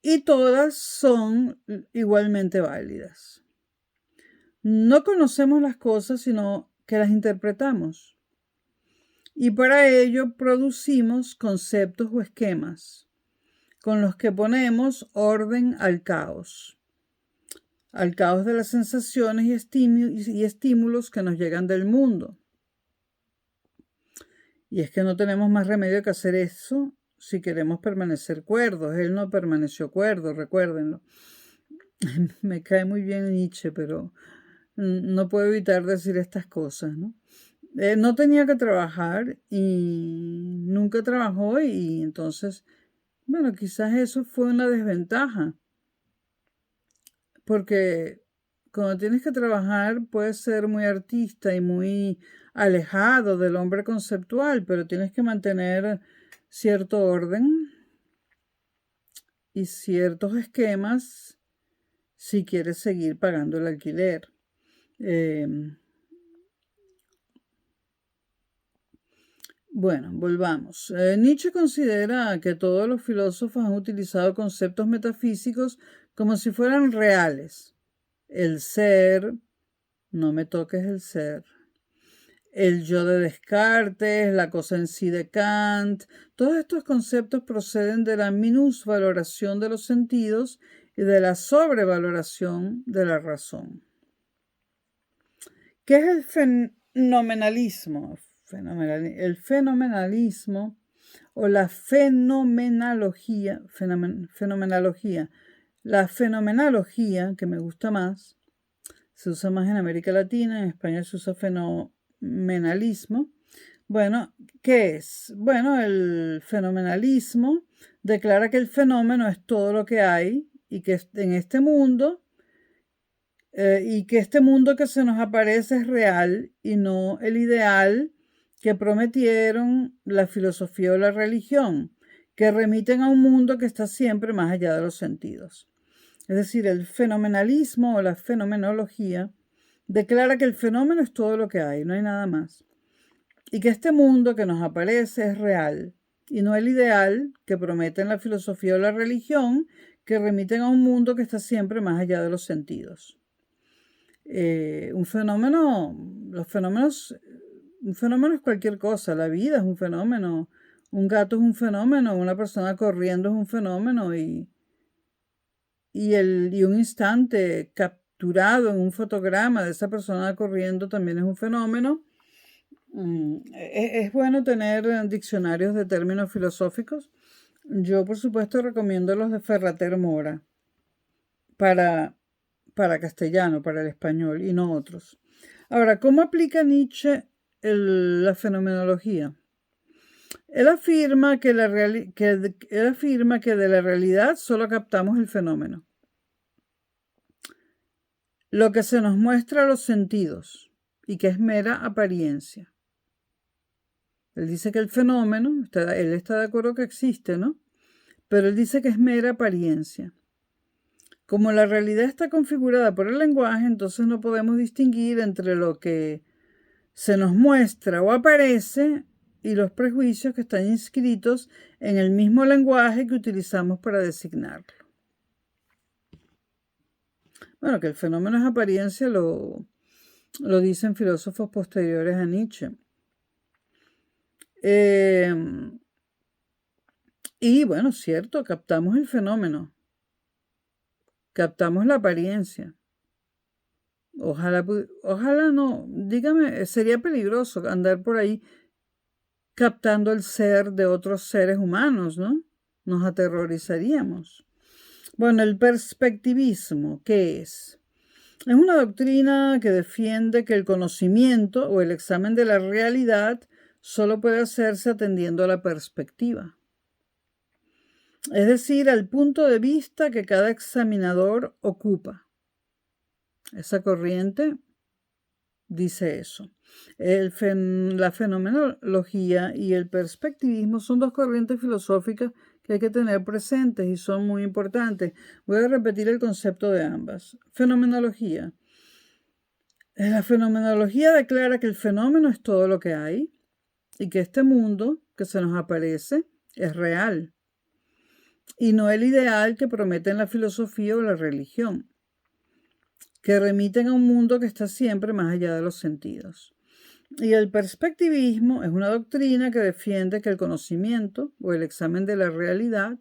Y todas son igualmente válidas. No conocemos las cosas, sino que las interpretamos. Y para ello producimos conceptos o esquemas con los que ponemos orden al caos de las sensaciones y estímulos que nos llegan del mundo. Y es que no tenemos más remedio que hacer eso si queremos permanecer cuerdos. Él no permaneció cuerdo, recuérdenlo. Me cae muy bien Nietzsche, pero no puedo evitar decir estas cosas, ¿no? No tenía que trabajar y nunca trabajó y entonces, bueno, quizás eso fue una desventaja. Porque cuando tienes que trabajar puedes ser muy artista y muy alejado del hombre conceptual, pero tienes que mantener cierto orden y ciertos esquemas si quieres seguir pagando el alquiler. Bueno, volvamos. Nietzsche considera que todos los filósofos han utilizado conceptos metafísicos como si fueran reales. El ser, no me toques el ser. El yo de Descartes, la cosa en sí de Kant. Todos estos conceptos proceden de la minusvaloración de los sentidos y de la sobrevaloración de la razón. ¿Qué es el fenomenalismo? El fenomenalismo o la fenomenología, la fenomenología, que me gusta más, se usa más en América Latina, en España se usa fenomenalismo. Bueno, ¿qué es? Bueno, el fenomenalismo declara que el fenómeno es todo lo que hay y que en este mundo y que este mundo que se nos aparece es real y no el ideal que prometieron la filosofía o la religión, que remiten a un mundo que está siempre más allá de los sentidos. Es decir, el fenomenalismo o la fenomenología declara que el fenómeno es todo lo que hay, no hay nada más. Y que este mundo que nos aparece es real y no el ideal que prometen la filosofía o la religión, que remiten a un mundo que está siempre más allá de los sentidos. Un fenómeno es cualquier cosa, la vida es un fenómeno, un gato es un fenómeno, una persona corriendo es un fenómeno y un instante capturado en un fotograma de esa persona corriendo también es un fenómeno. Es bueno tener diccionarios de términos filosóficos. Yo, por supuesto, recomiendo los de Ferrater Mora para castellano, para el español y no otros. Ahora, ¿cómo aplica Nietzsche la fenomenología? Él afirma que de la realidad solo captamos el fenómeno, lo que se nos muestra a los sentidos y que es mera apariencia. Él dice que el fenómeno, él está de acuerdo que existe, ¿no? Pero él dice que es mera apariencia. Como la realidad está configurada por el lenguaje, entonces no podemos distinguir entre lo que se nos muestra o aparece y los prejuicios que están inscritos en el mismo lenguaje que utilizamos para designarlo. Bueno, que el fenómeno es apariencia lo dicen filósofos posteriores a Nietzsche. Y bueno, cierto, captamos el fenómeno. captamos la apariencia. Ojalá no, dígame, sería peligroso andar por ahí captando el ser de otros seres humanos, ¿no? Nos aterrorizaríamos. Bueno, el perspectivismo, ¿qué es? Es una doctrina que defiende que el conocimiento o el examen de la realidad solo puede hacerse atendiendo a la perspectiva. Es decir, al punto de vista que cada examinador ocupa. Esa corriente dice eso. La fenomenología y el perspectivismo son dos corrientes filosóficas que hay que tener presentes y son muy importantes. Voy a repetir el concepto de ambas. Fenomenología. La fenomenología declara que el fenómeno es todo lo que hay y que este mundo que se nos aparece es real y no el ideal que prometen la filosofía o la religión, que remiten a un mundo que está siempre más allá de los sentidos. Y el perspectivismo es una doctrina que defiende que el conocimiento o el examen de la realidad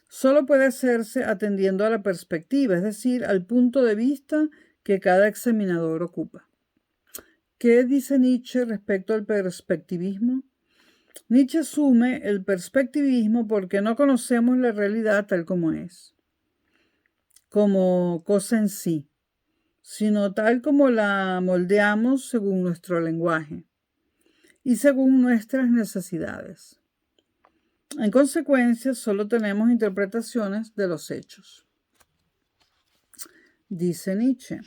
solo puede hacerse atendiendo a la perspectiva, es decir, al punto de vista que cada examinador ocupa. ¿Qué dice Nietzsche respecto al perspectivismo? Nietzsche asume el perspectivismo porque no conocemos la realidad tal como es, como cosa en sí, sino tal como la moldeamos según nuestro lenguaje y según nuestras necesidades. En consecuencia, solo tenemos interpretaciones de los hechos. Dice Nietzsche.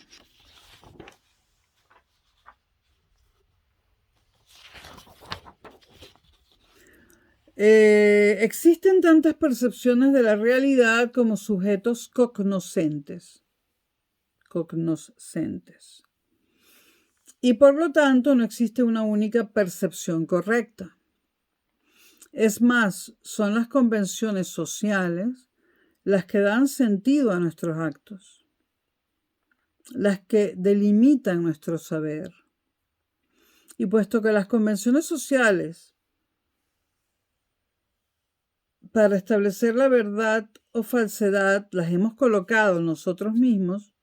Existen tantas percepciones de la realidad como sujetos cognoscentes. Y por lo tanto no existe una única percepción correcta. Es más, son las convenciones sociales las que dan sentido a nuestros actos, las que delimitan nuestro saber. Y puesto que las convenciones sociales para establecer la verdad o falsedad las hemos colocado nosotros mismos,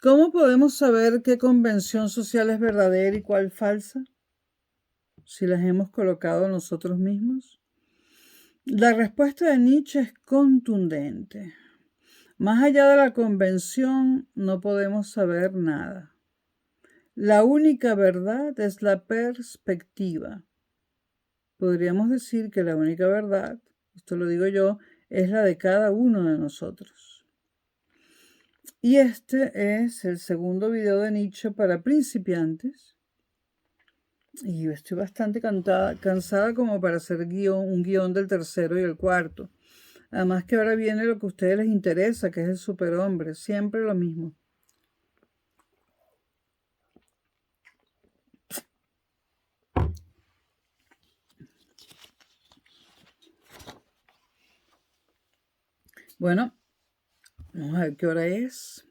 ¿cómo podemos saber qué convención social es verdadera y cuál falsa? Si las hemos colocado nosotros mismos. La respuesta de Nietzsche es contundente. Más allá de la convención no podemos saber nada. La única verdad es la perspectiva. Podríamos decir que la única verdad, esto lo digo yo, es la de cada uno de nosotros. Y este es el segundo video de Nietzsche para principiantes. Y yo estoy bastante cansada como para hacer un guión del tercero y el cuarto. Además que ahora viene lo que a ustedes les interesa, que es el superhombre. Siempre lo mismo. Bueno, vamos a ver qué hora es.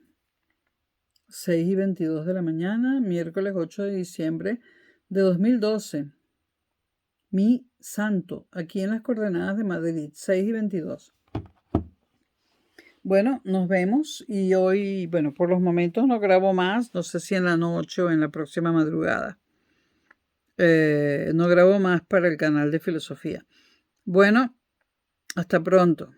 6:22 de la mañana, miércoles 8 de diciembre de 2012. Mi santo, aquí en las coordenadas de Madrid, 6:22. Bueno, nos vemos y hoy, bueno, por los momentos no grabo más, no sé si en la noche o en la próxima madrugada. No grabo más para el canal de filosofía. Bueno, hasta pronto.